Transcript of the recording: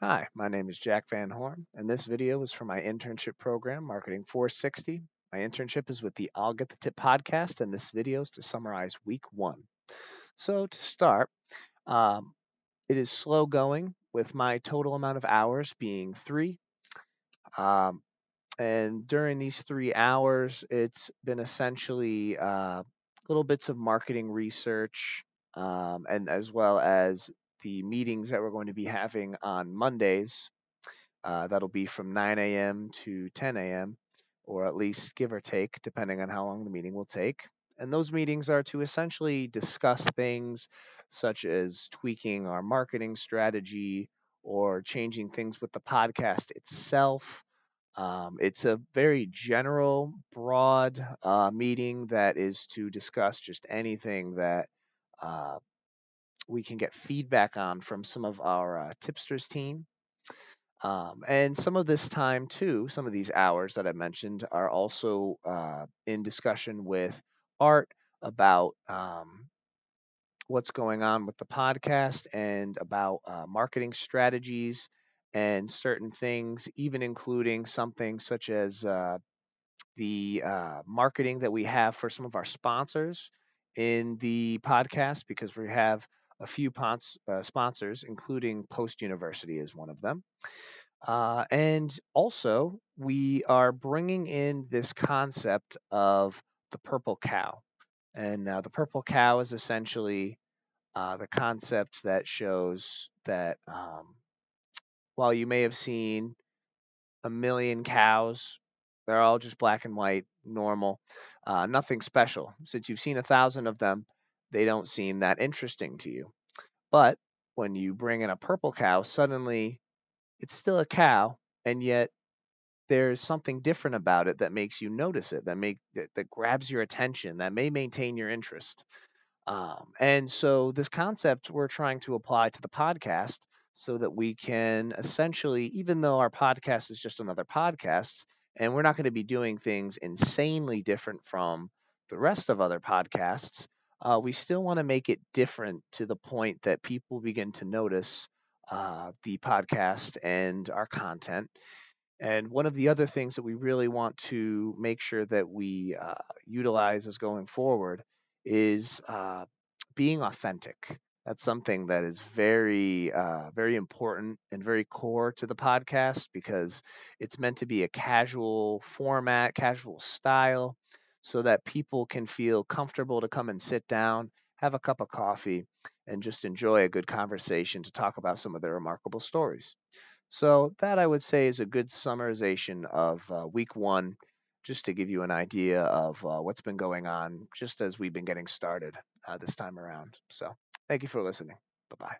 Hi, my name is Jack Van Horn, and this video is for my internship program, Marketing 460. My internship is with the I'll Get the Tip podcast, and this video is to summarize week one. So, to start, um, it is slow going, with my total amount of hours being three. Um, and during these 3 hours, it's been essentially little bits of marketing research, and as well as the meetings that we're going to be having on Mondays. That'll be from 9 a.m. to 10 a.m., or at least give or take, depending on how long the meeting will take. And those meetings are to essentially discuss things such as tweaking our marketing strategy or changing things with the podcast itself. It's a very general, broad meeting that is to discuss just anything that uh, we can get feedback on from some of our tipsters team. And some of this time, too, some of these hours that I mentioned are also in discussion with Art about what's going on with the podcast and about marketing strategies and certain things, even including something such as the marketing that we have for some of our sponsors in the podcast, because we have a few sponsors, including Post University is one of them. And also, we are bringing in this concept of the purple cow. And the purple cow is essentially the concept that shows that while you may have seen a million cows, they're all just black and white, normal, nothing special. Since you've seen 1,000 of them, they don't seem that interesting to you. But when you bring in a purple cow, suddenly it's still a cow, and yet there's something different about it that makes you notice it, that grabs your attention, that may maintain your interest. And so this concept we're trying to apply to the podcast so that we can essentially, even though our podcast is just another podcast, and we're not going to be doing things insanely different from the rest of other podcasts, we still want to make it different to the point that people begin to notice the podcast and our content. And one of the other things that we really want to make sure that we utilize as going forward is being authentic. That's something that is very important and very core to the podcast because it's meant to be a casual format, casual style, so that people can feel comfortable to come and sit down, have a cup of coffee, and just enjoy a good conversation to talk about some of their remarkable stories. So that I would say is a good summarization of week one, just to give you an idea of what's been going on just as we've been getting started this time around. So thank you for listening. Bye bye.